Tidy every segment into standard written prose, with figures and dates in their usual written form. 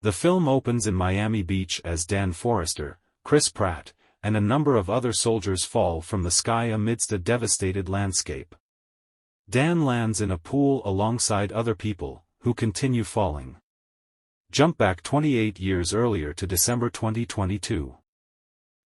The film opens in Miami Beach as Dan Forrester, Chris Pratt, and a number of other soldiers fall from the sky amidst a devastated landscape. Dan lands in a pool alongside other people, who continue falling. Jump back 28 years earlier to December 2022.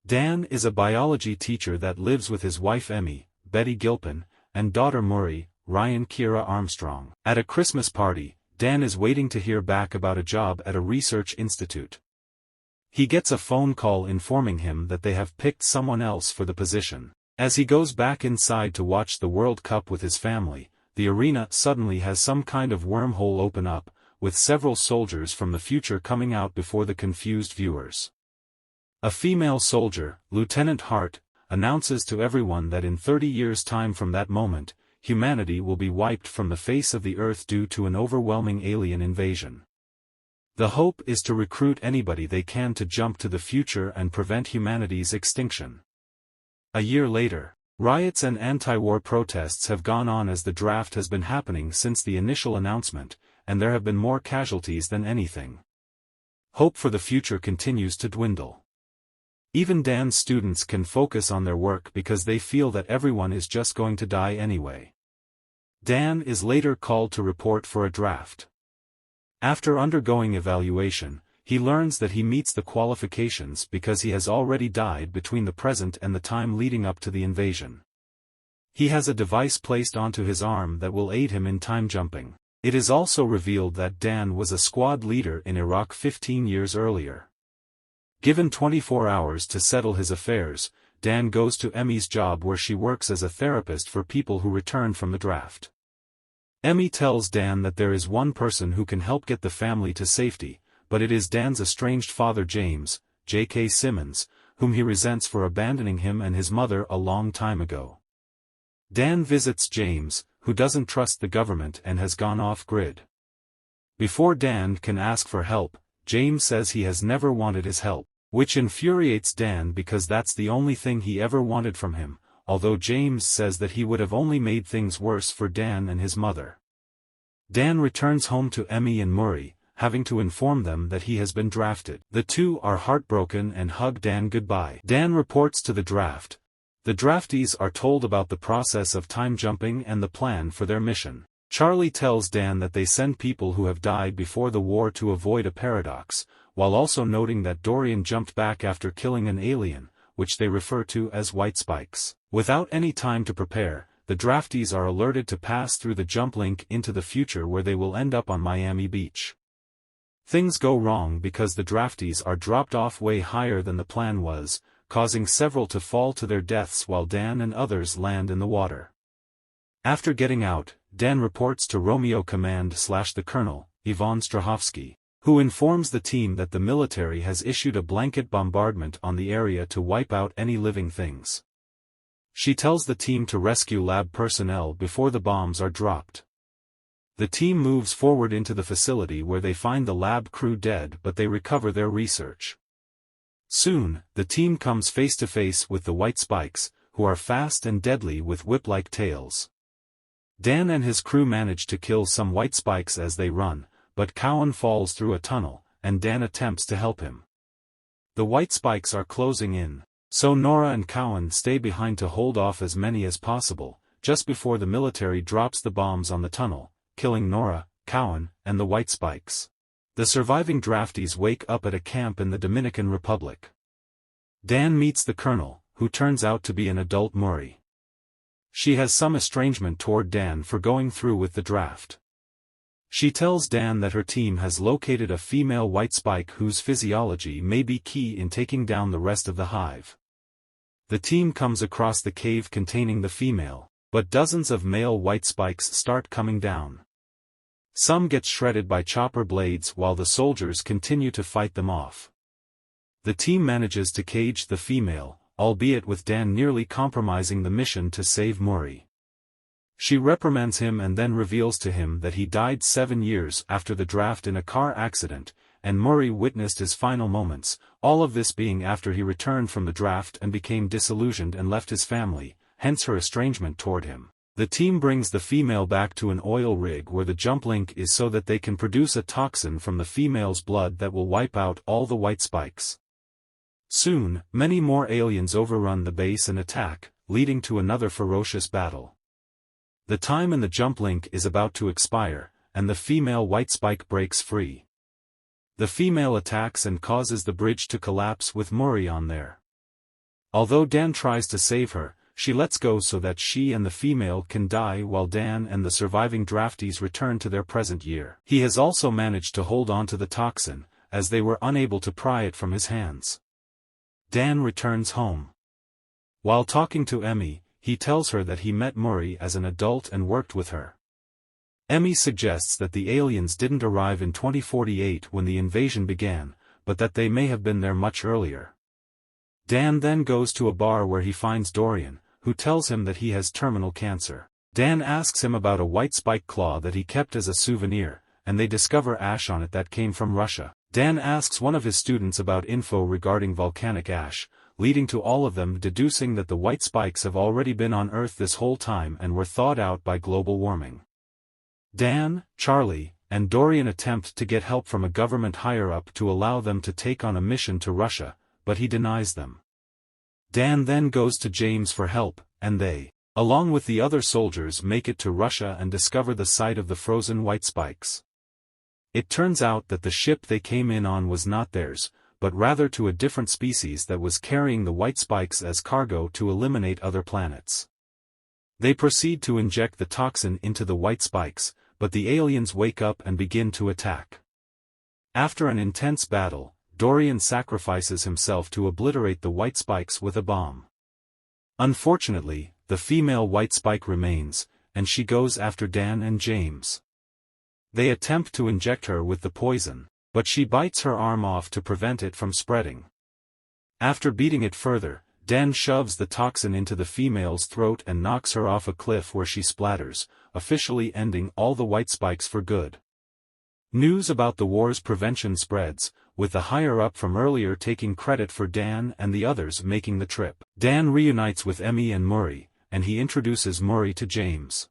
Dan is a biology teacher that lives with his wife Emmy, Betty Gilpin, and daughter Murray, Ryan Kira Armstrong. At a Christmas party, Dan is waiting to hear back about a job at a research institute. He gets a phone call informing him that they have picked someone else for the position. As he goes back inside to watch the World Cup with his family, the arena suddenly has some kind of wormhole open up, with several soldiers from the future coming out before the confused viewers. A female soldier, Lieutenant Hart, announces to everyone that in 30 years' time from that moment, humanity will be wiped from the face of the earth due to an overwhelming alien invasion. The hope is to recruit anybody they can to jump to the future and prevent humanity's extinction. A year later, riots and anti-war protests have gone on as the draft has been happening since the initial announcement, and there have been more casualties than anything. Hope for the future continues to dwindle. Even Dan's students can focus on their work because they feel that everyone is just going to die anyway. Dan is later called to report for a draft. After undergoing evaluation, he learns that he meets the qualifications because he has already died between the present and the time leading up to the invasion. He has a device placed onto his arm that will aid him in time jumping. It is also revealed that Dan was a squad leader in Iraq 15 years earlier. Given 24 hours to settle his affairs, Dan goes to Emmy's job where she works as a therapist for people who return from the draft. Emmy tells Dan that there is one person who can help get the family to safety, but it is Dan's estranged father James, J.K. Simmons, whom he resents for abandoning him and his mother a long time ago. Dan visits James, who doesn't trust the government and has gone off-grid. Before Dan can ask for help, James says he has never wanted his help, which infuriates Dan because that's the only thing he ever wanted from him, although James says that he would have only made things worse for Dan and his mother. Dan returns home to Emmy and Murray, having to inform them that he has been drafted. The two are heartbroken and hug Dan goodbye. Dan reports to the draft. The draftees are told about the process of time jumping and the plan for their mission. Charlie tells Dan that they send people who have died before the war to avoid a paradox, while also noting that Dorian jumped back after killing an alien, which they refer to as white spikes. Without any time to prepare, the draftees are alerted to pass through the jump link into the future where they will end up on Miami Beach. Things go wrong because the draftees are dropped off way higher than the plan was, causing several to fall to their deaths while Dan and others land in the water. After getting out, Dan reports to Romeo Command/the Colonel, Yvonne Strahovski, who informs the team that the military has issued a blanket bombardment on the area to wipe out any living things. She tells the team to rescue lab personnel before the bombs are dropped. The team moves forward into the facility where they find the lab crew dead, but they recover their research. Soon, the team comes face to face with the white spikes, who are fast and deadly with whip-like tails. Dan and his crew manage to kill some white spikes as they run, but Cowan falls through a tunnel, and Dan attempts to help him. The white spikes are closing in, so Nora and Cowan stay behind to hold off as many as possible, just before the military drops the bombs on the tunnel, killing Nora, Cowan, and the white spikes. The surviving draftees wake up at a camp in the Dominican Republic. Dan meets the colonel, who turns out to be an adult Murray. She has some estrangement toward Dan for going through with the draft. She tells Dan that her team has located a female white spike whose physiology may be key in taking down the rest of the hive. The team comes across the cave containing the female, but dozens of male white spikes start coming down. Some get shredded by chopper blades while the soldiers continue to fight them off. The team manages to cage the female, albeit with Dan nearly compromising the mission to save Murray. She reprimands him and then reveals to him that he died 7 years after the draft in a car accident, and Murray witnessed his final moments, all of this being after he returned from the draft and became disillusioned and left his family, hence her estrangement toward him. The team brings the female back to an oil rig where the jump link is so that they can produce a toxin from the female's blood that will wipe out all the white spikes. Soon, many more aliens overrun the base and attack, leading to another ferocious battle. The time in the jump link is about to expire, and the female white spike breaks free. The female attacks and causes the bridge to collapse with Murray on there. Although Dan tries to save her, she lets go so that she and the female can die while Dan and the surviving draftees return to their present year. He has also managed to hold on to the toxin, as they were unable to pry it from his hands. Dan returns home. While talking to Emmy, he tells her that he met Murray as an adult and worked with her. Emmy suggests that the aliens didn't arrive in 2048 when the invasion began, but that they may have been there much earlier. Dan then goes to a bar where he finds Dorian, who tells him that he has terminal cancer. Dan asks him about a white spike claw that he kept as a souvenir, and they discover ash on it that came from Russia. Dan asks one of his students about info regarding volcanic ash, leading to all of them deducing that the white spikes have already been on Earth this whole time and were thawed out by global warming. Dan, Charlie, and Dorian attempt to get help from a government higher-up to allow them to take on a mission to Russia, but he denies them. Dan then goes to James for help, and they, along with the other soldiers, make it to Russia and discover the site of the frozen white spikes. It turns out that the ship they came in on was not theirs, but rather to a different species that was carrying the white spikes as cargo to eliminate other planets. They proceed to inject the toxin into the white spikes, but the aliens wake up and begin to attack. After an intense battle, Dorian sacrifices himself to obliterate the white spikes with a bomb. Unfortunately, the female white spike remains, and she goes after Dan and James. They attempt to inject her with the poison, but she bites her arm off to prevent it from spreading. After beating it further, Dan shoves the toxin into the female's throat and knocks her off a cliff where she splatters, officially ending all the white spikes for good. News about the war's prevention spreads, with the higher-up from earlier taking credit for Dan and the others making the trip. Dan reunites with Emmy and Murray, and he introduces Murray to James.